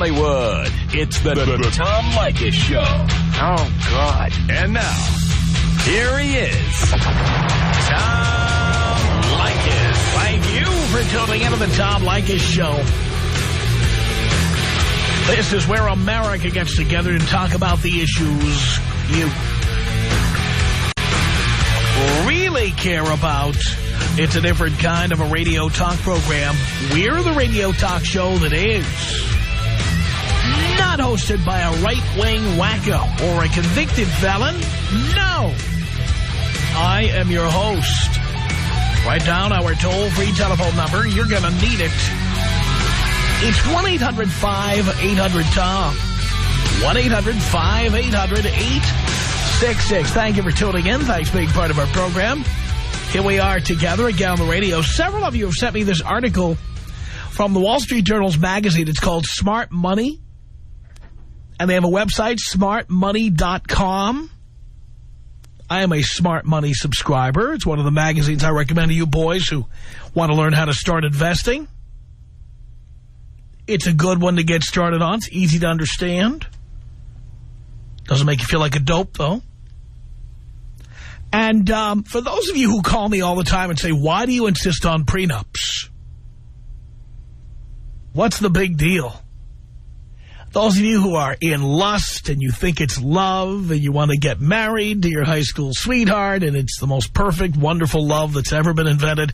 Hollywood. It's the Tom Leykis Show. Oh, God. And now, here he is, Tom Leykis. Thank you for tuning into the Tom Leykis Show. This is where America gets together to talk about the issues you really care about. It's a different kind of a radio talk program. We're the radio talk show that is not hosted by a right-wing wacko or a convicted felon. No. I am your host. Write down our toll-free telephone number. You're going to need it. It's 1-800-5800-TOM. 1-800-5800-866. Thank you for tuning in. Thanks for being part of our program. Here we are together again on the radio. Several of you have sent me this article from the Wall Street Journal's magazine. It's called Smart Money. And they have a website, smartmoney.com. I am a Smart Money subscriber. It's one of the magazines I recommend to you boys who want to learn how to start investing. It's a good one to get started on. It's easy to understand. Doesn't make you feel like a dope, though. And for those of you who call me all the time and say, why do you insist on prenups? What's the big deal? Those of you who are in lust and you think it's love and you want to get married to your high school sweetheart and it's the most perfect, wonderful love that's ever been invented.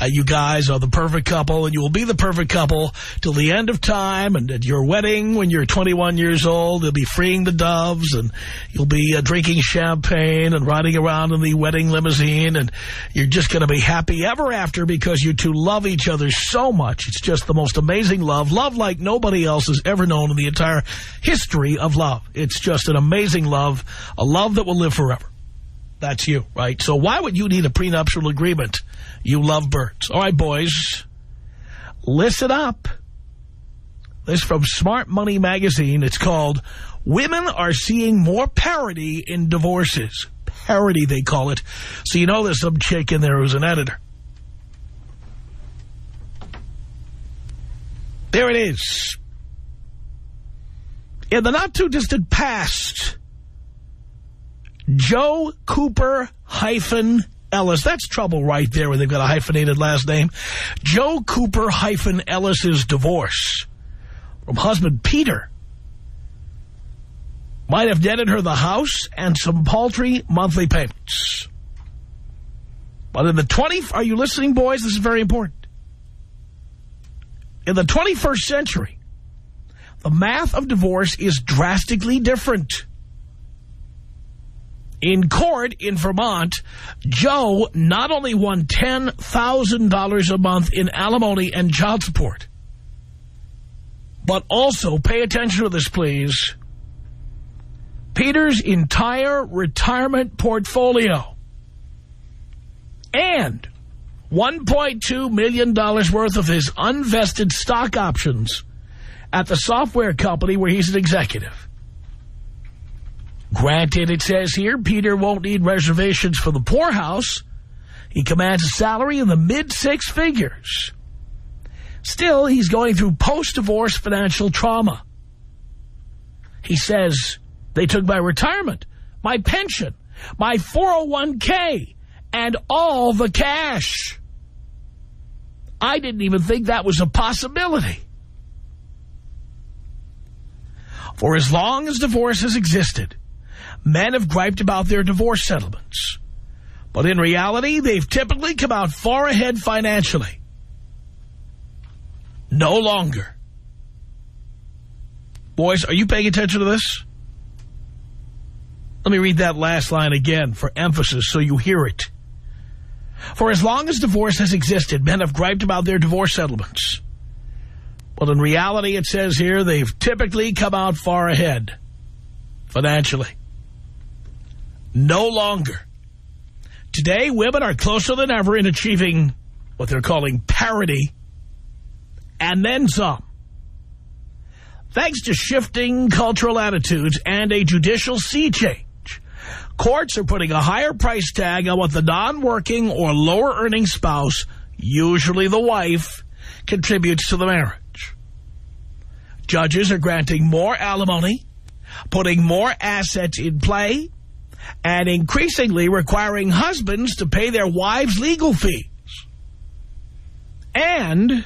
You guys are the perfect couple and you will be the perfect couple till the end of time. And at your wedding, when you're 21 years old, you'll be freeing the doves and you'll be drinking champagne and riding around in the wedding limousine. And you're just going to be happy ever after because you two love each other so much. It's just the most amazing love. Love like nobody else has ever known in the entire history of love. It's just an amazing love, a love that will live forever. That's you, right? So why would you need a prenuptial agreement? You lovebirds. All right, boys, listen up. This is from Smart Money magazine. It's called Women Are Seeing More Parity in Divorces. Parity, they call it. So you know there's some chick in there who's an editor. There it is. In the not-too-distant past, Joe Cooper-Ellis, that's trouble right there when they've got a hyphenated last name. Joe Cooper-Ellis's divorce from husband Peter might have netted her the house and some paltry monthly payments. But in the are you listening, boys? This is very important. In the 21st century, the math of divorce is drastically different. In court in Vermont, Joe not only won $10,000 a month in alimony and child support, but also, pay attention to this, please, Peter's entire retirement portfolio and $1.2 million worth of his unvested stock options at the software company where he's an executive. Granted, it says here, Peter won't need reservations for the poorhouse. He commands a salary in the mid-six figures. Still, he's going through post-divorce financial trauma. He says, they took my retirement, my pension, my 401k, and all the cash. I didn't even think that was a possibility. For as long as divorce has existed, men have griped about their divorce settlements. But in reality, they've typically come out far ahead financially. No longer. Boys, are you paying attention to this? Let me read that last line again for emphasis so you hear it. For as long as divorce has existed, men have griped about their divorce settlements. But in reality, it says here, they've typically come out far ahead financially. No longer. Today, women are closer than ever in achieving what they're calling parity and then some. Thanks to shifting cultural attitudes and a judicial sea change, courts are putting a higher price tag on what the non-working or lower-earning spouse, usually the wife, contributes to the marriage. Judges are granting more alimony, putting more assets in play, and increasingly requiring husbands to pay their wives' legal fees. And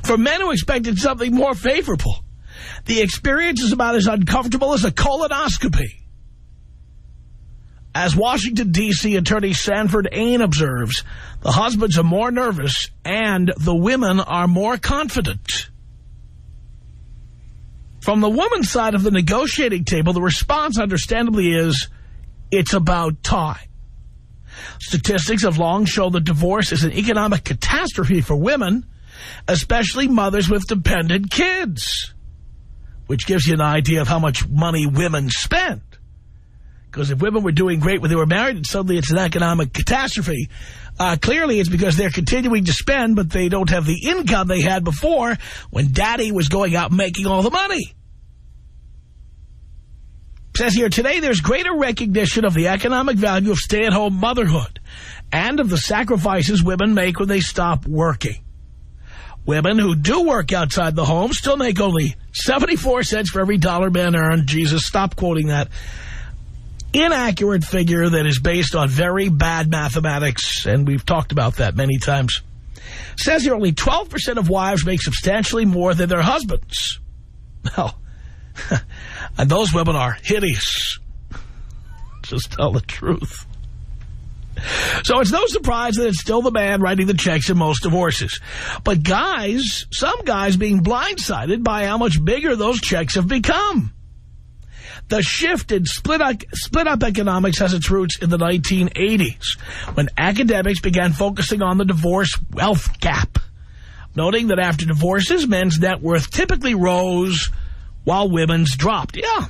for men who expected something more favorable, the experience is about as uncomfortable as a colonoscopy. As Washington, D.C. Attorney Sanford Ain observes, the husbands are more nervous and the women are more confident. From the woman's side of the negotiating table, the response understandably is, it's about time. Statistics have long shown that divorce is an economic catastrophe for women, especially mothers with dependent kids, which gives you an idea of how much money women spend. Because if women were doing great when they were married and suddenly it's an economic catastrophe, clearly it's because they're continuing to spend, but they don't have the income they had before when daddy was going out making all the money. It says here, today there's greater recognition of the economic value of stay-at-home motherhood and of the sacrifices women make when they stop working. Women who do work outside the home still make only 74 cents for every dollar men earn. Jesus, stop quoting that inaccurate figure that is based on very bad mathematics, and we've talked about that many times. It says here only 12% of wives make substantially more than their husbands. Well, and those women are hideous. Just tell the truth. So it's no surprise that it's still the man writing the checks in most divorces. But guys, some guys being blindsided by how much bigger those checks have become. The shift in split-up economics has its roots in the 1980s, when academics began focusing on the divorce wealth gap, noting that after divorces, men's net worth typically rose while women's dropped. Yeah,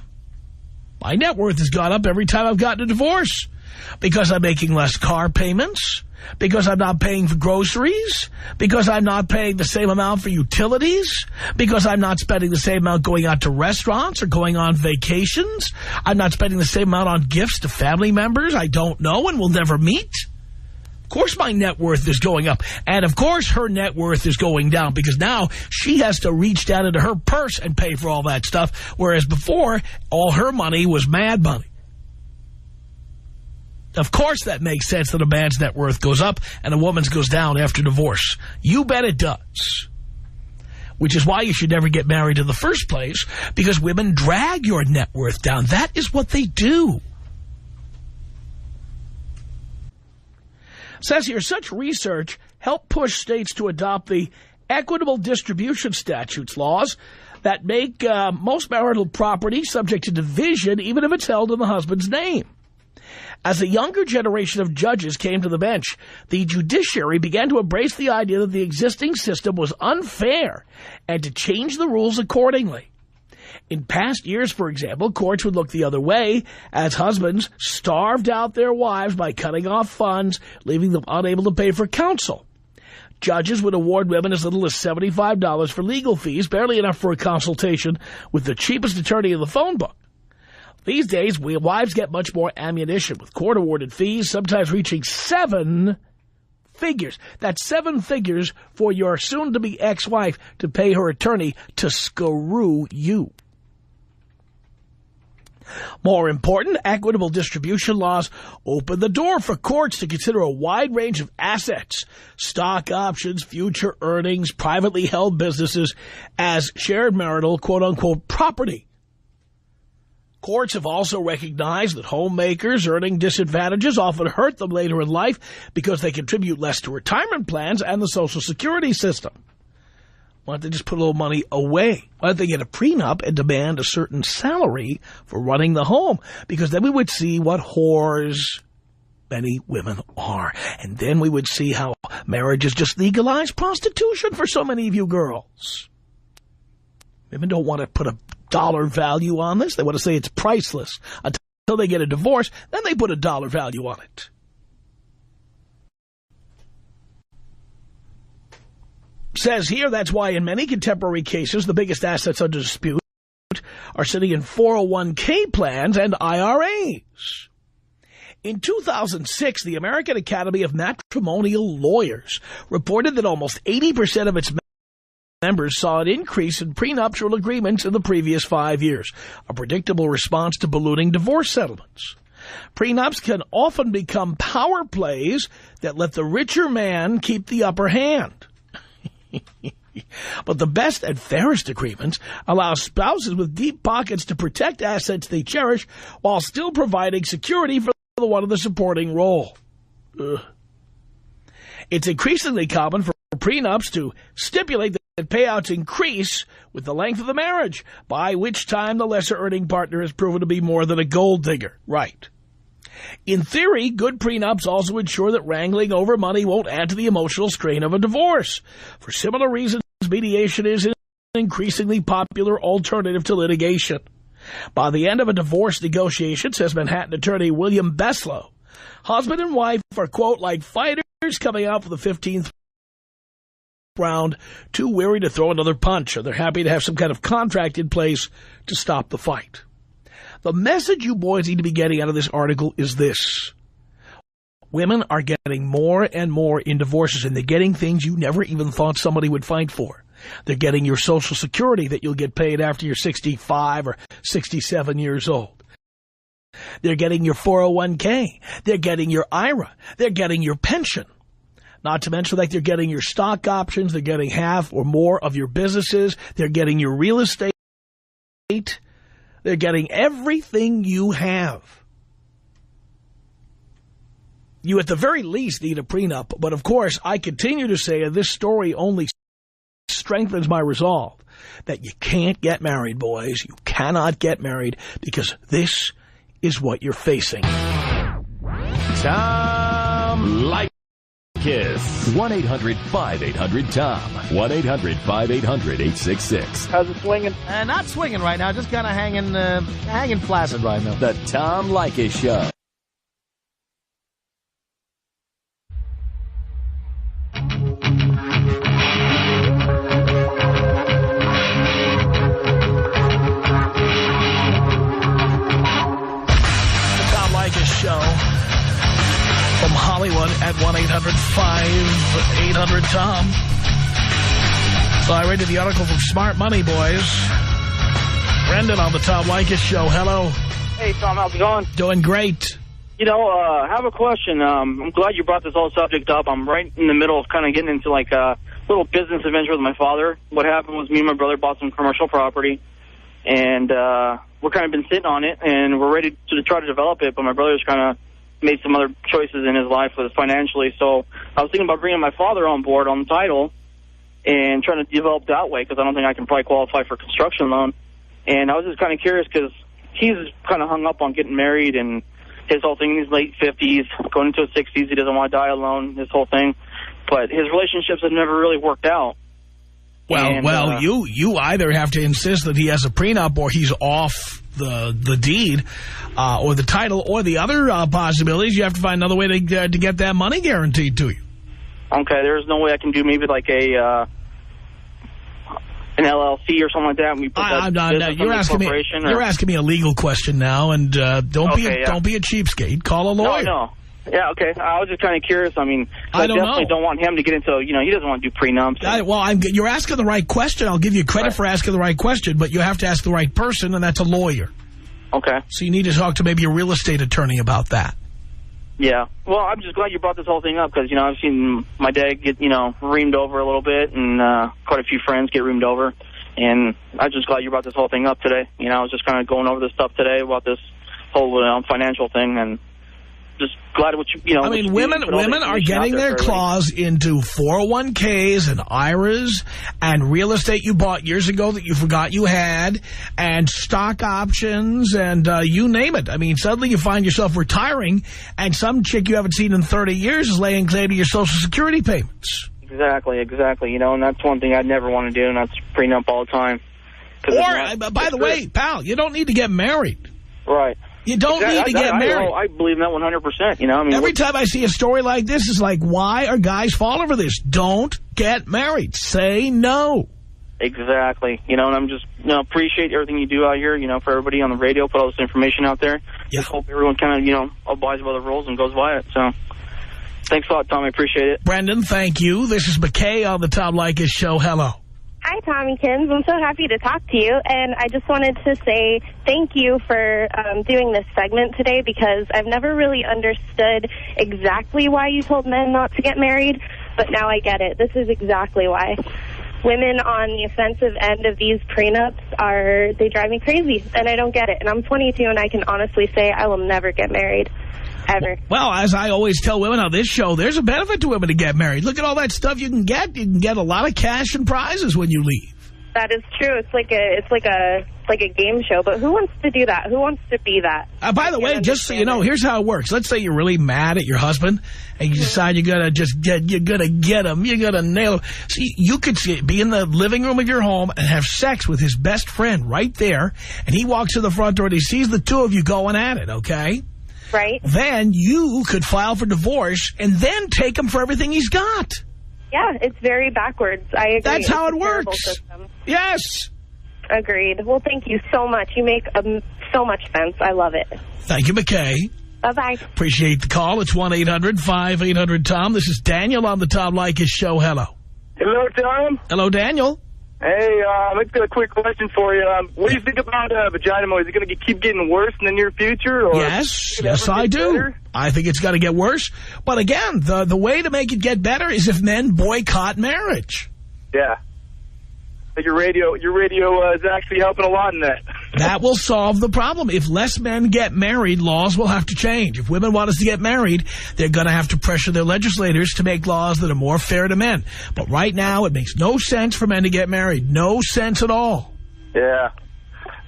my net worth has gone up every time I've gotten a divorce, because I'm making less car payments, because I'm not paying for groceries, because I'm not paying the same amount for utilities, because I'm not spending the same amount going out to restaurants or going on vacations. I'm not spending the same amount on gifts to family members I don't know and will never meet. Of course my net worth is going up. And of course her net worth is going down, because now she has to reach down into her purse and pay for all that stuff, whereas before all her money was mad money. Of course that makes sense that a man's net worth goes up and a woman's goes down after divorce. You bet it does. Which is why you should never get married in the first place, because women drag your net worth down. That is what they do. It says here, such research helped push states to adopt the equitable distribution statutes laws that make most marital property subject to division, even if it's held in the husband's name. As a younger generation of judges came to the bench, the judiciary began to embrace the idea that the existing system was unfair and to change the rules accordingly. In past years, for example, courts would look the other way as husbands starved out their wives by cutting off funds, leaving them unable to pay for counsel. Judges would award women as little as $75 for legal fees, barely enough for a consultation with the cheapest attorney in the phone book. These days, wives get much more ammunition, with court-awarded fees sometimes reaching 7 figures. That's 7 figures for your soon-to-be ex-wife to pay her attorney to screw you. More important, equitable distribution laws open the door for courts to consider a wide range of assets, stock options, future earnings, privately held businesses, as shared marital, quote-unquote, property. Courts have also recognized that homemakers earning disadvantages often hurt them later in life because they contribute less to retirement plans and the Social Security system. Why don't they just put a little money away? Why don't they get a prenup and demand a certain salary for running the home? Because then we would see what whores many women are. And then we would see how marriage is just legalized prostitution for so many of you girls. Women don't want to put a dollar value on this. They want to say it's priceless until they get a divorce. Then they put a dollar value on it. Says here, that's why in many contemporary cases, the biggest assets under dispute are sitting in 401k plans and IRAs. In 2006, the American Academy of Matrimonial Lawyers reported that almost 80% of its members saw an increase in prenuptial agreements in the previous 5 years, a predictable response to ballooning divorce settlements. Prenups can often become power plays that let the richer man keep the upper hand. But the best and fairest agreements allow spouses with deep pockets to protect assets they cherish while still providing security for the one in the supporting role. It's increasingly common for prenups to stipulate that payouts increase with the length of the marriage, by which time the lesser-earning partner has proven to be more than a gold digger. Right. In theory, good prenups also ensure that wrangling over money won't add to the emotional strain of a divorce. For similar reasons, mediation is an increasingly popular alternative to litigation. By the end of a divorce negotiation, says Manhattan attorney William Beslow, husband and wife are, quote, like fighters coming out for the 15th round, too weary to throw another punch, or they're happy to have some kind of contract in place to stop the fight. The message you boys need to be getting out of this article is this. Women are getting more and more in divorces, and they're getting things you never even thought somebody would fight for. They're getting your Social Security that you'll get paid after you're 65 or 67 years old. They're getting your 401k. They're getting your IRA. They're getting your pension. Not to mention that they're getting your stock options. They're getting half or more of your businesses. They're getting your real estate. They're getting everything you have. You at the very least need a prenup. But of course, I continue to say, and this story only strengthens my resolve, that you can't get married, boys. You cannot get married because this is what you're facing. Tom Leykis. 1-800-5800-TOM. 1-800-5800-866. How's it swinging? Not swinging right now, just kind of hanging flaccid right now. The Tom Leykis Show. The Tom Leykis Show. From Hollywood at 1-800-5800-TOM. So I read the article from Smart Money, boys. Brendan on the Tom Leykis Show. Hello. Hey, Tom, how's it going? Doing great. You know, I have a question. I'm glad you brought this whole subject up. I'm right in the middle of kind of getting into, like, a little business adventure with my father. What happened was me and my brother bought some commercial property, and we're kind of been sitting on it, and we're ready to try to develop it, but my brother's kind of made some other choices in his life with financially. So I was thinking about bringing my father on board on the title and trying to develop that way, because I don't think I can probably qualify for a construction loan. And I was just kind of curious because he's kind of hung up on getting married, and his whole thing in his late 50s, going into his 60s, he doesn't want to die alone, his whole thing. But his relationships have never really worked out. Well, you either have to insist that he has a prenup or he's off the deed or the title, or the other possibilities, you have to find another way to get that money guaranteed to you. Okay, there's no way I can do maybe like an LLC or something like that. And we put you're asking me a legal question now, and don't be a cheapskate. Call a lawyer. No. Yeah, okay. I was just kind of curious. I mean, I definitely don't want him to get into, he doesn't want to do prenups. You're asking the right question. I'll give you credit for asking the right question, but you have to ask the right person, and that's a lawyer. Okay. So you need to talk to maybe a real estate attorney about that. Yeah. Well, I'm just glad you brought this whole thing up, because, I've seen my dad get, reamed over a little bit, and quite a few friends get reamed over. And I'm just glad you brought this whole thing up today. I was just kind of going over this stuff today about this whole financial thing, and just glad what you, I mean, women are getting their claws into 401ks and IRAs and real estate you bought years ago that you forgot you had, and stock options, and you name it. I mean, suddenly you find yourself retiring, and some chick you haven't seen in 30 years is laying claim to your Social Security payments. Exactly. And that's one thing I'd never want to do, and that's prenup all the time. Or, by the way, pal, you don't need to get married. Right. You don't need to get married. I believe in that 100%, Every time I see a story like this, it's like, why are guys falling for this? Don't get married. Say no. Exactly. You know, and I'm just, you know, appreciate everything you do out here, you know, for everybody on the radio, put all this information out there. Yeah. Just hope everyone kind of, you know, abides by the rules and goes by it. So thanks a lot, Tom. I appreciate it. Brendan, thank you. This is McKay on the Tom Leykis Show. Hello. Hi, Tommykins. I'm so happy to talk to you, and I just wanted to say thank you for doing this segment today, because I've never really understood exactly why you told men not to get married, but now I get it. This is exactly why. Women on the offensive end of these prenups they drive me crazy, and I don't get it. And I'm 22, and I can honestly say I will never get married. Ever. Well, as I always tell women on this show, there's a benefit to women to get married. Look at all that stuff you can get. You can get a lot of cash and prizes when you leave. That is true. It's like a game show. But who wants to do that? Who wants to be that? By the way, just so you know, here's how it works. Let's say you're really mad at your husband, and you decide you're gonna get him. You're gonna nail him. See, you could be in the living room of your home and have sex with his best friend right there, and he walks to the front door and he sees the two of you going at it. Okay. Right. Then you could file for divorce and then take him for everything he's got. Yeah, it's very backwards. I agree. That's how it It's a terrible works. system. Yes. Agreed. Well, thank you so much. You make so much sense. I love it. Thank you, McKay. Bye-bye. Appreciate the call. It's 1-800-5800-TOM. This is Daniel on the Tom Leykis Show. Hello. Hello, Tom. Hello, Daniel. Hey, I've got a quick question for you. What do you think about vagina mo? Is it going to keep getting worse in the near future? Or Yes, I do. Better? I think it's going to get worse. But again, the way to make it get better is if men boycott marriage. Yeah. But your radio is actually helping a lot in that. That will solve the problem. If less men get married, laws will have to change. If women want us to get married, they're going to have to pressure their legislators to make laws that are more fair to men. But right now, it makes no sense for men to get married. No sense at all. Yeah.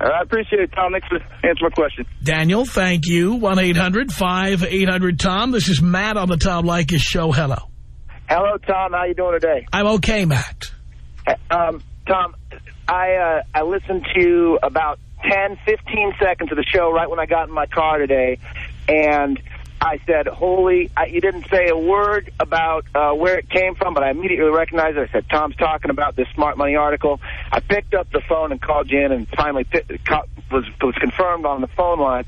I appreciate it, Tom. Thanks for answering my question. Daniel, thank you. 1-800-5800-TOM. This is Matt on the Tom Leykis Show. Hello. Hello, Tom. How you doing today? I'm okay, Matt. Tom, I listened to about 10, 15 seconds of the show right when I got in my car today, and I said, you didn't say a word about where it came from, but I immediately recognized it. I said, Tom's talking about this Smart Money article. I picked up the phone and called you in and finally was confirmed on the phone line.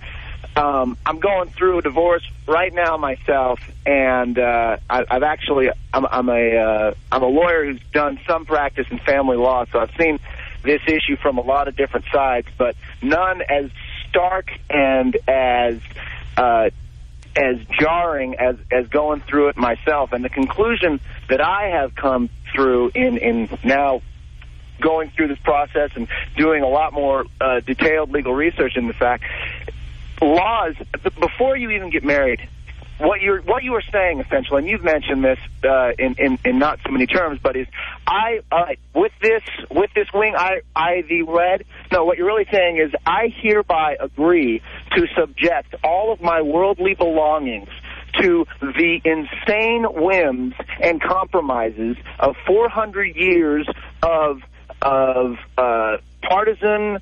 I'm going through a divorce right now myself, and I'm a lawyer who's done some practice in family law, so I've seen this issue from a lot of different sides, but none as stark and as jarring as going through it myself. And the conclusion that I have come through in now going through this process and doing a lot more detailed legal research in the fact, laws, before you even get married, what you were saying essentially, and you've mentioned this in not so many terms, but is with this wing I the red. No, what you're really saying is I hereby agree to subject all of my worldly belongings to the insane whims and compromises of 400 years of partisan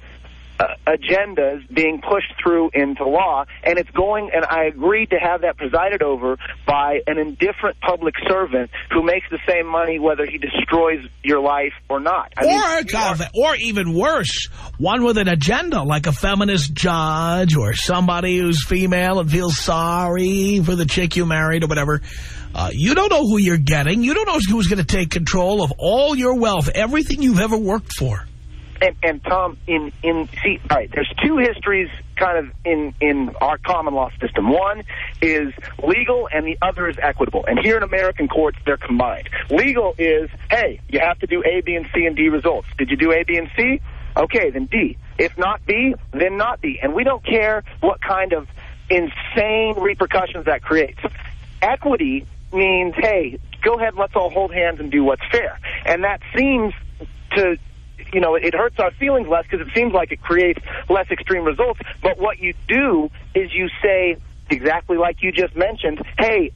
agendas being pushed through into law, and I agreed to have that presided over by an indifferent public servant who makes the same money whether he destroys your life or not. Or even worse, one with an agenda, like a feminist judge or somebody who's female and feels sorry for the chick you married or whatever. You don't know who you're getting. You don't know who's going to take control of all your wealth, everything you've ever worked for. And Tom, all right, there's two histories kind of in our common law system. One is legal and the other is equitable. And here in American courts, they're combined. Legal is, hey, you have to do A, B, and C and D results. Did you do A, B, and C? Okay, then D. If not B, then not B. And we don't care what kind of insane repercussions that creates. Equity means, hey, go ahead, let's all hold hands and do what's fair. And that seems to... it hurts our feelings less because it seems like it creates less extreme results. But what you do is you say, exactly like you just mentioned, hey,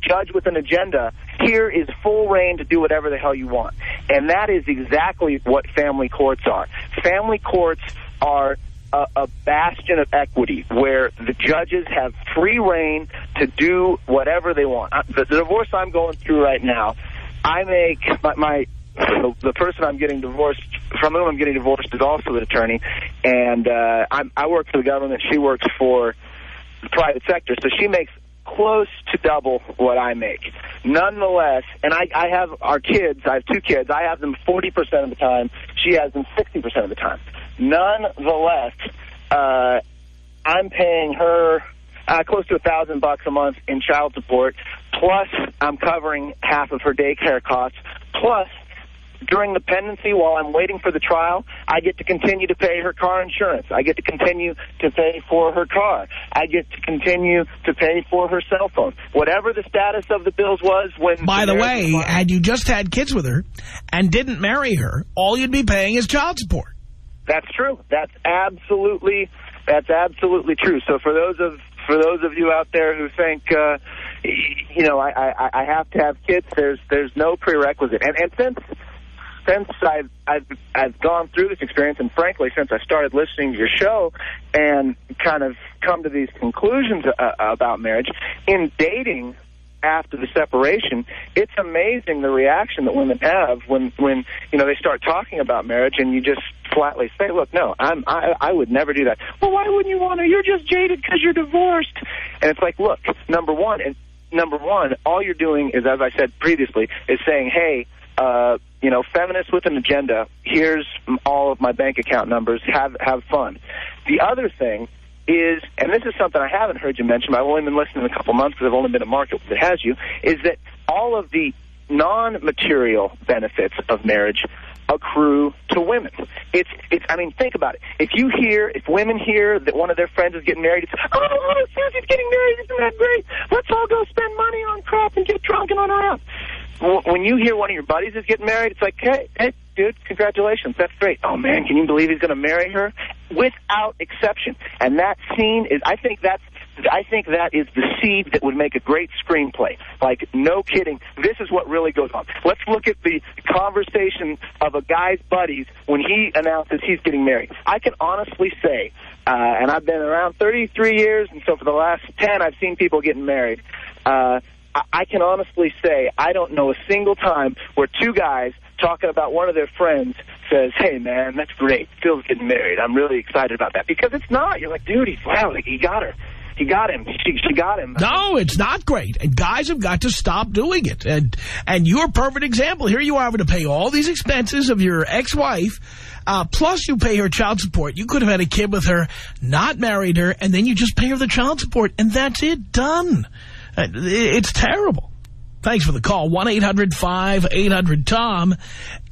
judge with an agenda, here is full reign to do whatever the hell you want. And that is exactly what family courts are. Family courts are a bastion of equity where the judges have free reign to do whatever they want. The divorce I'm going through right now, I make the person I'm getting divorced from, whom I'm getting divorced, is also an attorney, and I work for the government. She works for the private sector, so she makes close to double what I make. Nonetheless, and I have our kids. I have 2 kids. I have them 40% of the time. She has them 60% of the time. Nonetheless, I'm paying her close to $1,000 a month in child support, plus I'm covering half of her daycare costs, plus during the pendency, while I'm waiting for the trial, I get to continue to pay her car insurance. I get to continue to pay for her car. I get to continue to pay for her cell phone. Whatever the status of the bills was when... By the way, had you just had kids with her and didn't marry her, all you'd be paying is child support. That's true. That's absolutely true. So for those of you out there who think, you know, I have to have kids, there's no prerequisite. And since I've gone through this experience, and frankly, since I started listening to your show and kind of come to these conclusions about marriage, in dating after the separation, it's amazing the reaction that women have when you know, they start talking about marriage, and you just flatly say, look, no, I would never do that. Well, why wouldn't you want to? You're just jaded because you're divorced. And it's like, look, number one, all you're doing is, as I said previously, is saying, hey, you know, feminists with an agenda, here's all of my bank account numbers, have fun. The other thing is, and this is something I haven't heard you mention, but I've only been listening a couple months because I've only been at market that has you, is that all of the non-material benefits of marriage accrue to women. It's. I mean, think about it. If women hear that one of their friends is getting married, it's, oh, Susie's getting married, isn't that great? Let's all go spend money on crap and get drunk and run around. When you hear one of your buddies is getting married, it's like, hey, dude, congratulations, that's great. Oh, man, can you believe he's going to marry her? Without exception. And that scene is, I think that is the seed that would make a great screenplay. Like, no kidding, this is what really goes on. Let's look at the conversation of a guy's buddies when he announces he's getting married. I can honestly say, and I've been around 33 years, and so for the last 10, I've seen people getting married. I can honestly say I don't know a single time where 2 guys talking about one of their friends says, hey, man, that's great, Phil's getting married. I'm really excited about that. Because it's not. You're like, dude, he got her. He got him. She got him. No, it's not great. And guys have got to stop doing it. And you're a perfect example. Here you are having to pay all these expenses of your ex-wife, plus you pay her child support. You could have had a kid with her, not married her, and then you just pay her the child support, and that's it, done. It's terrible. Thanks for the call. 1-800-5800-TOM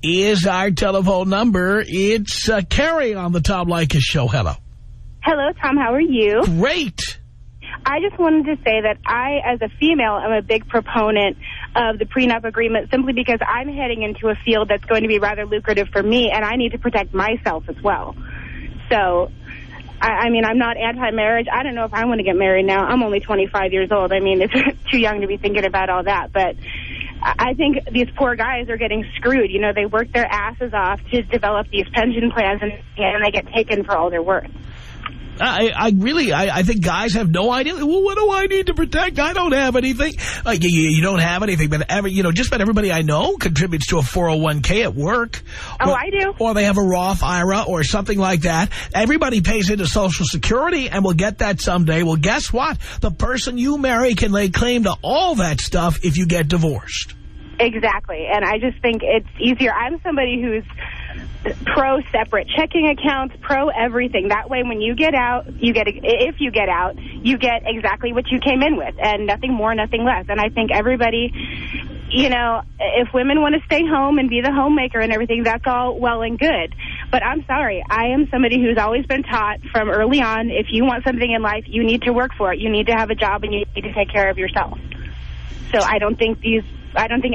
is our telephone number. It's Carrie on the Tom Leykis Show. Hello. Hello, Tom. How are you? Great. I just wanted to say that I, as a female, am a big proponent of the prenup agreement simply because I'm heading into a field that's going to be rather lucrative for me, and I need to protect myself as well. So, I mean, I'm not anti-marriage. I don't know if I want to get married now. I'm only 25 years old. I mean, it's too young to be thinking about all that. But I think these poor guys are getting screwed. You know, they work their asses off to develop these pension plans, and they get taken for all they're worth. I think guys have no idea. Well, what do I need to protect? I don't have anything. Like, you don't have anything, but just about everybody I know contributes to a 401k at work. Oh, I do. Or they have a Roth IRA or something like that. Everybody pays into Social Security and will get that someday. Well, guess what? The person you marry can lay claim to all that stuff if you get divorced. Exactly. And I just think it's easier. I'm somebody who's pro separate checking accounts, pro everything. That way, when you get out, if you get out, you get exactly what you came in with, and nothing more, nothing less. And I think everybody, you know, if women want to stay home and be the homemaker and everything, that's all well and good. But I'm sorry, I am somebody who's always been taught from early on, if you want something in life, you need to work for it. You need to have a job, and you need to take care of yourself. So I don't think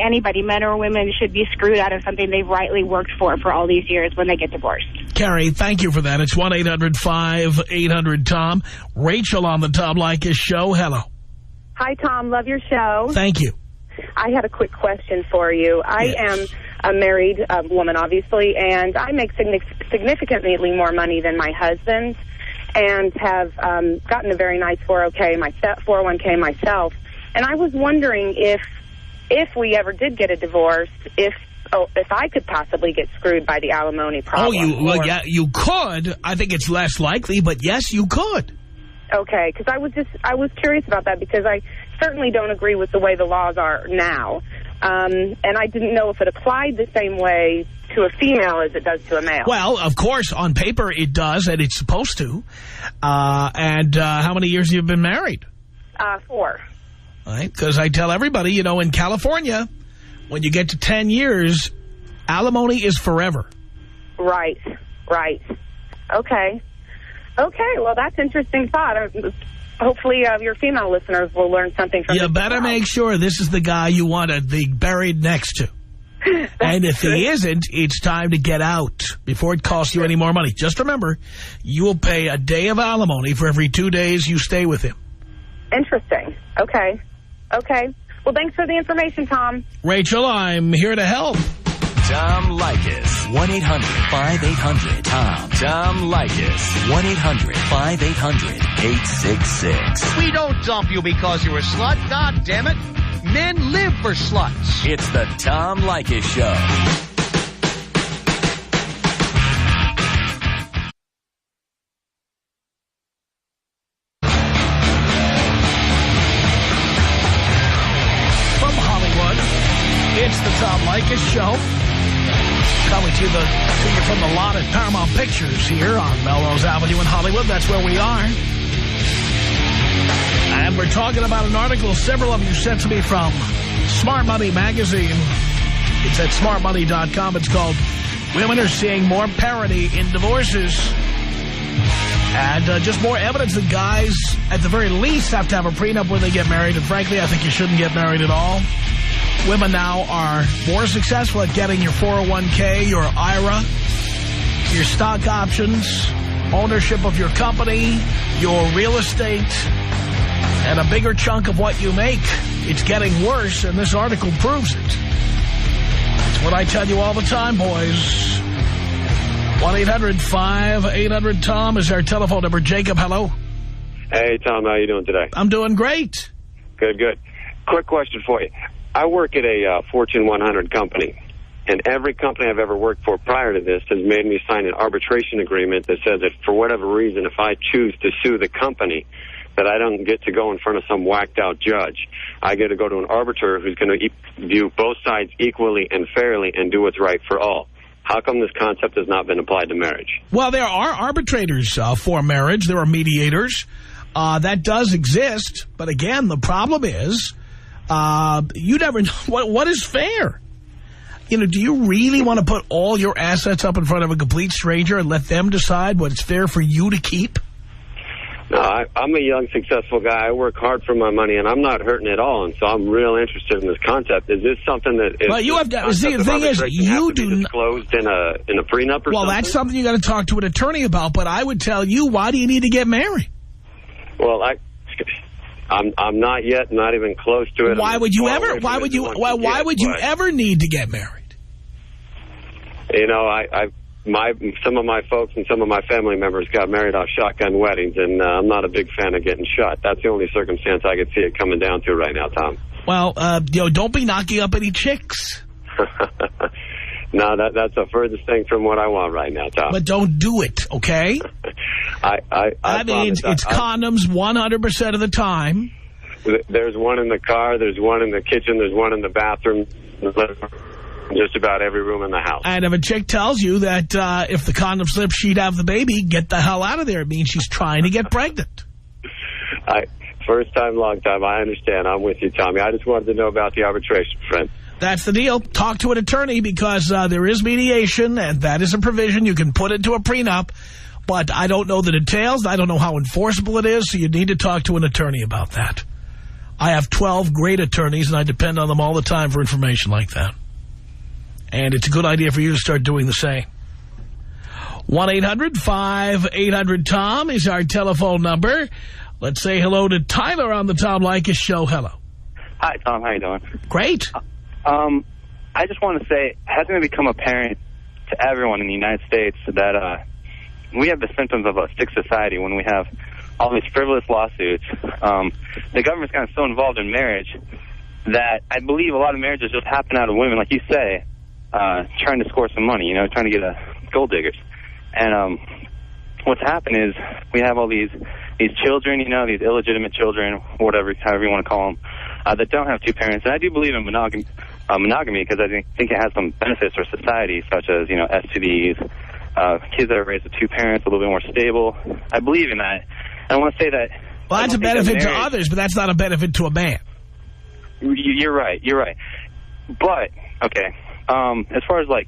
anybody, men or women, should be screwed out of something they've rightly worked for all these years when they get divorced. Carrie, thank you for that. It's 1-800-5800-TOM. Rachel on the Tom Leykis Show. Hello. Hi, Tom. Love your show. Thank you. I had a quick question for you. I am a married woman, obviously, and I make significantly more money than my husband and have gotten a very nice 401k myself. And I was wondering if we ever did get a divorce, if if I could possibly get screwed by the alimony problem. Yeah, you could. I think it's less likely, but yes, you could. Okay, because I was curious about that because I certainly don't agree with the way the laws are now. And I didn't know if it applied the same way to a female as it does to a male. Well, of course, on paper it does, and it's supposed to. And how many years have you been married? 4. Right, because I tell everybody, you know, in California, when you get to 10 years, alimony is forever. Right. Okay, well, that's interesting thought. Hopefully your female listeners will learn something from this. You better make sure this is the guy you want to be buried next to. And if he isn't, it's time to get out before it costs you any more money. Just remember, you will pay a day of alimony for every 2 days you stay with him. Interesting. Okay. Well, thanks for the information, Tom. Rachel, I'm here to help. Tom Leykis. 1-800-5800-TOM. Tom Leykis. 1-800-5800-866. We don't dump you because you're a slut. God damn it. Men live for sluts. It's the Tom Leykis Show. It's the Tom Leykis Show. Coming to you from the lot at Paramount Pictures here on Melrose Avenue in Hollywood. That's where we are. And we're talking about an article several of you sent to me from Smart Money magazine. It's at smartmoney.com. It's called Women Are Seeing More Parity in Divorces. And just more evidence that guys, at the very least, have to have a prenup when they get married. And frankly, I think you shouldn't get married at all. Women now are more successful at getting your 401k, your IRA, your stock options, ownership of your company, your real estate, and a bigger chunk of what you make. It's getting worse, and this article proves it. It's what I tell you all the time, boys. 1-800-5800-TOM is our telephone number. Jacob, hello. Hey, Tom, how you doing today? I'm doing great. Good. Quick question for you. I work at a Fortune 100 company, and every company I've ever worked for prior to this has made me sign an arbitration agreement that says that for whatever reason, if I choose to sue the company, that I don't get to go in front of some whacked-out judge. I get to go to an arbiter who's going to view both sides equally and fairly and do what's right for all. How come this concept has not been applied to marriage? Well, there are arbitrators for marriage. There are mediators. That does exist. But again, the problem is you never know what is fair. You know, do you really want to put all your assets up in front of a complete stranger and let them decide what's fair for you to keep? No, I'm a young, successful guy. I work hard for my money, and I'm not hurting at all. And so I'm real interested in this concept. Is this something that is? Well, you have to see. The thing is, you do disclosed in a prenup or something. Well, that's something you got to talk to an attorney about. But I would tell you, why do you need to get married? Well, I'm not yet, not even close to it. Why would you ever? Why would you ever need to get married? You know, some of my folks and some of my family members got married off shotgun weddings, and I'm not a big fan of getting shot. That's the only circumstance I could see it coming down to right now, Tom. Well, you know, don't be knocking up any chicks. No, that's the furthest thing from what I want right now, Tom. But don't do it, okay? I mean, it's condoms 100% of the time. There's one in the car, there's one in the kitchen, there's one in the bathroom, just about every room in the house. And if a chick tells you that if the condom slips, she'd have the baby, get the hell out of there. It means she's trying to get pregnant. First time, long time. I understand. I'm with you, Tommy. I just wanted to know about the arbitration, friend. That's the deal. Talk to an attorney because there is mediation, and that is a provision. You can put into a prenup, but I don't know the details. I don't know how enforceable it is, so you need to talk to an attorney about that. I have 12 great attorneys, and I depend on them all the time for information like that. And it's a good idea for you to start doing the same. 1-800-5800-TOM is our telephone number. Let's say hello to Tyler on the Tom Leykis Show. Hello. Hi, Tom. How you doing? Great. I just want to say, hasn't it become apparent to everyone in the United States that we have the symptoms of a sick society when we have all these frivolous lawsuits? The government's kind of so involved in marriage that I believe a lot of marriages just happen out of women, like you say, trying to score some money, you know, trying to get gold diggers. And what's happened is we have all these children, you know, these illegitimate children, whatever, however you want to call them, that don't have two parents. And I do believe in monogamy because I think it has some benefits for society, such as, you know, STDs, kids that are raised with two parents, a little bit more stable. I believe in that. And I want to say that... Well, that's a benefit to others, but that's not a benefit to a man. You're right. But, okay, as far as, like,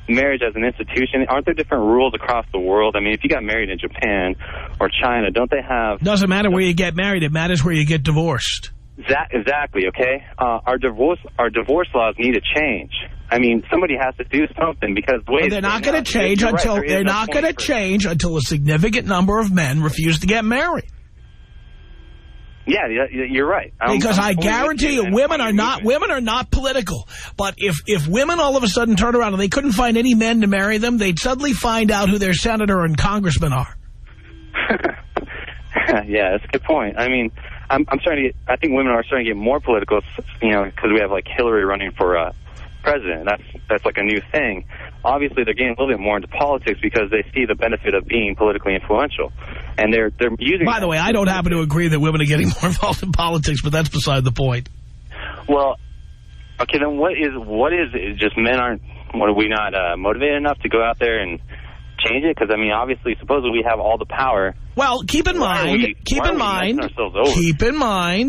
marriage as an institution, aren't there different rules across the world? I mean, if you got married in Japan or China, don't they have... Doesn't matter where you get married. It matters where you get divorced. Exactly, okay? Our divorce laws need to change. I mean, somebody has to do something because the way they're not going to change until a significant number of men refuse to get married. Yeah, you're right. Because I guarantee you, women are not political. But if women all of a sudden turn around and they couldn't find any men to marry them, they'd suddenly find out who their senator and congressman are. Yeah, that's a good point. I mean, I think women are starting to get more political, you know, because we have like Hillary running for president. That's like a new thing. Obviously, they're getting a little bit more into politics because they see the benefit of being politically influential, and they're using. By the way, I don't happen to agree that women are getting more involved in politics, but that's beside the point. Well, okay, then what is it? Just men aren't? What, are we not motivated enough to go out there and change it? Because I mean, obviously, supposedly we have all the power. Well, keep in mind,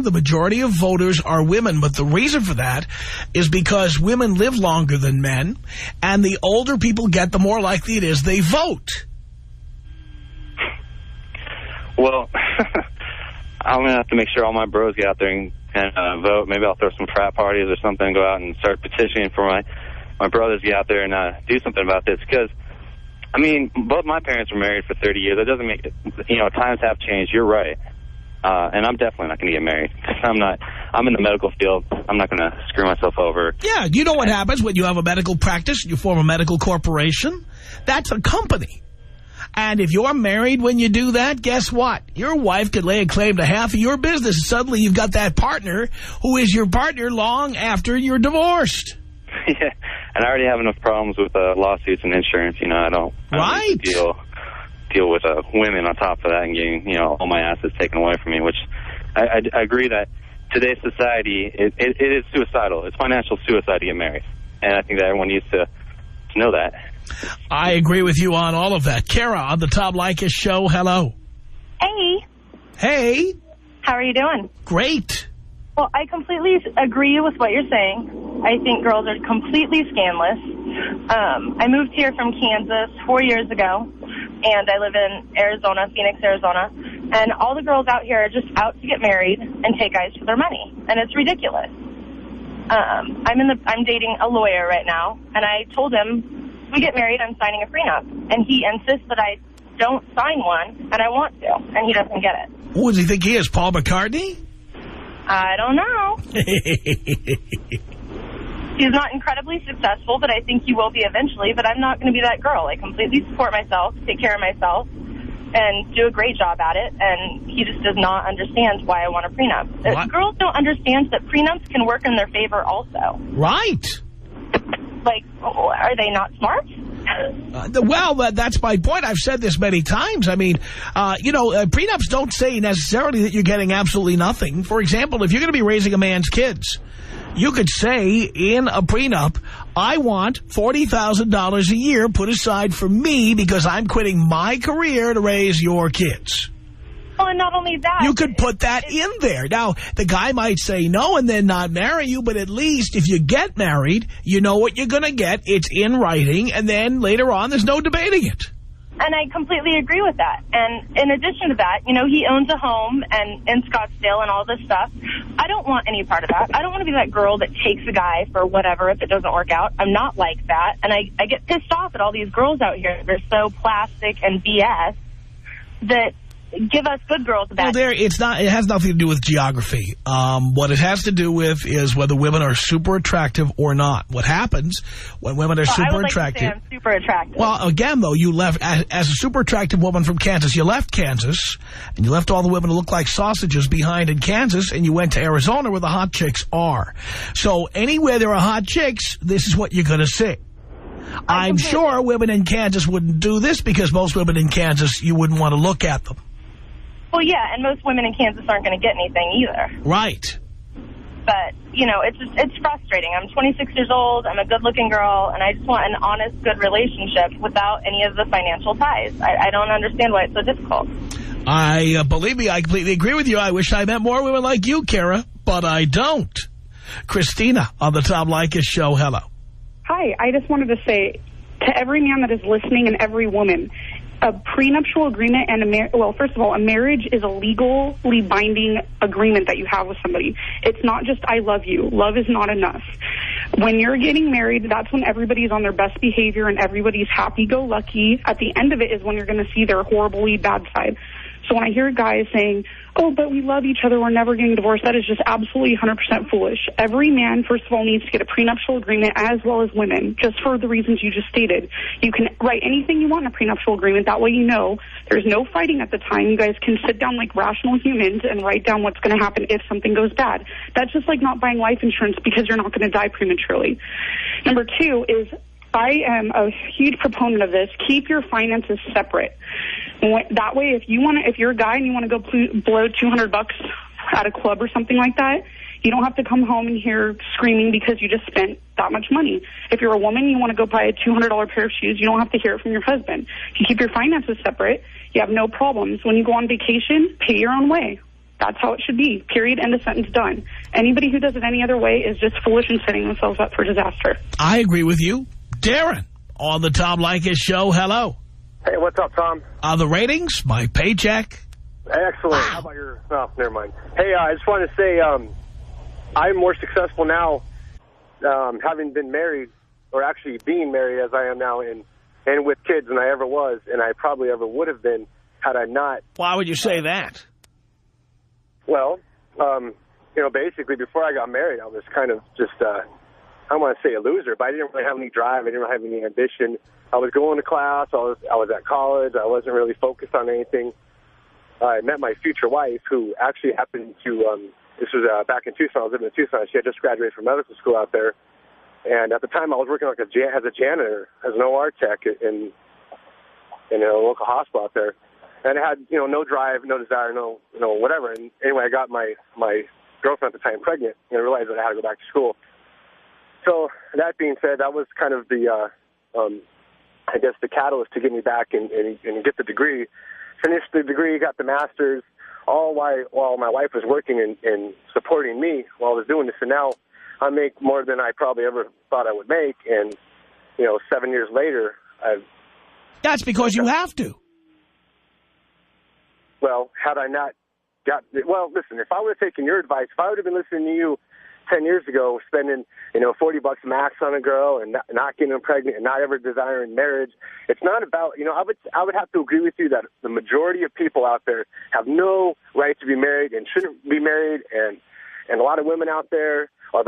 the majority of voters are women, but the reason for that is because women live longer than men, and the older people get, the more likely it is they vote. Well, I'm going to have to make sure all my bros get out there and vote. Maybe I'll throw some frat parties or something, go out and start petitioning for my brothers to get out there and do something about this, because I mean, both my parents were married for 30 years. That doesn't make it, you know, times have changed. You're right. And I'm definitely not going to get married. I'm in the medical field. I'm not going to screw myself over. Yeah, you know what happens when you have a medical practice and you form a medical corporation? That's a company. And if you're married when you do that, guess what? Your wife could lay a claim to half of your business. Suddenly you've got that partner who is your partner long after you're divorced. Yeah, and I already have enough problems with lawsuits and insurance. You know, I don't deal with women on top of that and getting, you know, all my assets taken away from me. Which I agree that today's society it is suicidal. It's financial suicide to get married, and I think that everyone needs to know that. I agree with you on all of that. Kara on the Tom Leykis Show. Hello. Hey. Hey. How are you doing? Great. Well, I completely agree with what you're saying. I think girls are completely scandalous. I moved here from Kansas 4 years ago, and I live in Arizona, Phoenix, Arizona. And all the girls out here are just out to get married and take guys for their money, and it's ridiculous. I'm dating a lawyer right now, and I told him, we get married, I'm signing a prenup. And he insists that I don't sign one, and I want to, and he doesn't get it. Who does he think he is, Paul McCartney? I don't know. He's not incredibly successful, but I think he will be eventually. But I'm not going to be that girl. I completely support myself, take care of myself, and do a great job at it. And he just does not understand why I want a prenup. What? Girls don't understand that prenups can work in their favor also. Right. Like, are they not smart? Well, that's my point. I've said this many times. I mean, prenups don't say necessarily that you're getting absolutely nothing. For example, if you're going to be raising a man's kids, you could say in a prenup, I want $40,000 a year put aside for me because I'm quitting my career to raise your kids. Well, and not only that. You could put that in there. Now, the guy might say no and then not marry you, but at least if you get married, you know what you're going to get. It's in writing, and then later on, there's no debating it. And I completely agree with that. And in addition to that, you know, he owns a home and in Scottsdale and all this stuff. I don't want any part of that. I don't want to be that girl that takes a guy for whatever if it doesn't work out. I'm not like that. And I get pissed off at all these girls out here that are so plastic and BS that give us good girls a bad. Well, it has nothing to do with geography. What it has to do with is whether women are super attractive or not. What happens when women are super attractive? I'm super attractive. Well, again, though, you left as a super attractive woman from Kansas. You left Kansas, and you left all the women who look like sausages behind in Kansas, and you went to Arizona where the hot chicks are. So anywhere there are hot chicks, this is what you're going to see. I'm sure women in Kansas wouldn't do this because most women in Kansas, you wouldn't want to look at them. Well, yeah, and most women in Kansas aren't going to get anything either. Right. But, you know, it's frustrating. I'm 26 years old, I'm a good-looking girl, and I just want an honest, good relationship without any of the financial ties. I don't understand why it's so difficult. Believe me, I completely agree with you. I wish I met more women like you, Kara, but I don't. Christina on the Tom Leykis Show, hello. Hi, I just wanted to say to every man that is listening and every woman, a prenuptial agreement and first of all, a marriage is a legally binding agreement that you have with somebody. It's not just I love you. Love is not enough. When you're getting married, that's when everybody's on their best behavior and everybody's happy-go-lucky. At the end of it is when you're going to see their horribly bad side. So when I hear guys saying, oh, but we love each other, we're never getting divorced, that is just absolutely 100% foolish. Every man, first of all, needs to get a prenuptial agreement as well as women, just for the reasons you just stated. You can write anything you want in a prenuptial agreement. That way you know there's no fighting at the time. You guys can sit down like rational humans and write down what's going to happen if something goes bad. That's just like not buying life insurance because you're not going to die prematurely. Number two is I am a huge proponent of this. Keep your finances separate. That way, if you're a guy and you want to go blow $200 at a club or something like that, you don't have to come home and hear screaming because you just spent that much money. If you're a woman, you want to go buy a $200 pair of shoes, you don't have to hear it from your husband. If you keep your finances separate, you have no problems. When you go on vacation, pay your own way. That's how it should be. Period. End of sentence. Done. Anybody who does it any other way is just foolish and setting themselves up for disaster. I agree with you. Darren on the Tom Leykis Show. Hello. Hey, what's up, Tom? The ratings, my paycheck. Excellent. Wow. How about your... Oh, never mind. Hey, I just want to say I'm more successful now having been married, or actually being married as I am now, and with kids than I ever was, and I probably ever would have been had I not. Why would you say that? Well, basically before I got married, I was kind of just... I don't want to say a loser, but I didn't really have any drive. I didn't really have any ambition. I was going to class. I was at college. I wasn't really focused on anything. I met my future wife, who actually happened to, this was back in Tucson. I was living in Tucson. She had just graduated from medical school out there. And at the time, I was working as a janitor, as an OR tech in a local hospital out there. And I had, no drive, no desire, no whatever. And anyway, I got my girlfriend at the time pregnant, and I realized that I had to go back to school. So that being said, that was kind of the, I guess, the catalyst to get me back and get the degree. Finished the degree, got the master's, all while my wife was working and supporting me while I was doing this. And now I make more than I probably ever thought I would make. And, 7 years later, That's because you have to. Well, had I not got... Well, listen, if I would have taken your advice, if I would have been listening to you 10 years ago, spending, $40 max on a girl and not getting her pregnant and not ever desiring marriage, it's not about, I would have to agree with you that the majority of people out there have no right to be married and shouldn't be married, and a lot of women out there are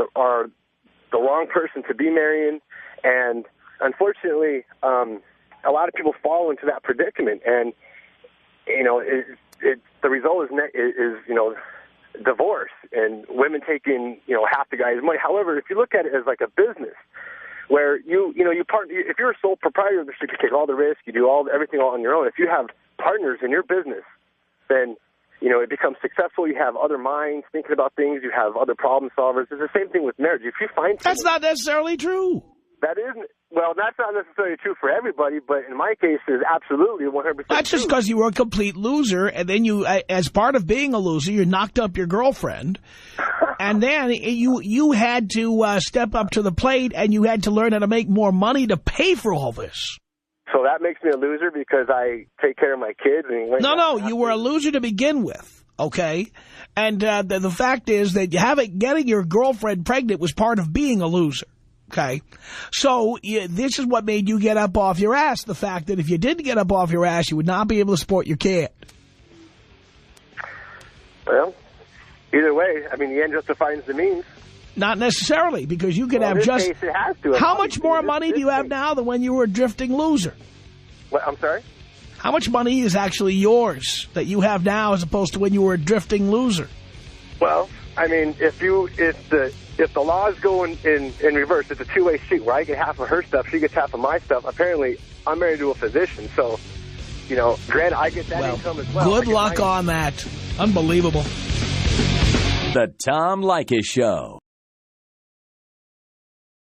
the wrong person to be marrying, and unfortunately, a lot of people fall into that predicament, and, the result is divorce and women taking, half the guy's money. However, if you look at it as like a business where if you're a sole proprietor, you can take all the risk, you do everything all on your own. If you have partners in your business, then, it becomes successful. You have other minds thinking about things. You have other problem solvers. It's the same thing with marriage. If you find That's not necessarily true. That isn't. Well, that's not necessarily true for everybody, but in my case, it's absolutely 100% That's just because you were a complete loser, and then you, as part of being a loser, you knocked up your girlfriend, and then you had to step up to the plate, and you had to learn how to make more money to pay for all this. So that makes me a loser because I take care of my kids? No, you were a loser to begin with, okay? And the fact is that getting your girlfriend pregnant was part of being a loser. Okay, so this is what made you get up off your ass, the fact that if you didn't get up off your ass, you would not be able to support your kid. Well, either way, the end justifies the means. Not necessarily, because you could have just... Case, it has to. How much more money do you have now than when you were a drifting loser? What, I'm sorry? How much money is actually yours that you have now as opposed to when you were a drifting loser? Well, if if the laws go in reverse, it's a two-way street where I get half of her stuff, she gets half of my stuff. Apparently, I'm married to a physician, so, you know, granted, I get that income as well. Good luck on that. Unbelievable. The Tom Leykis Show.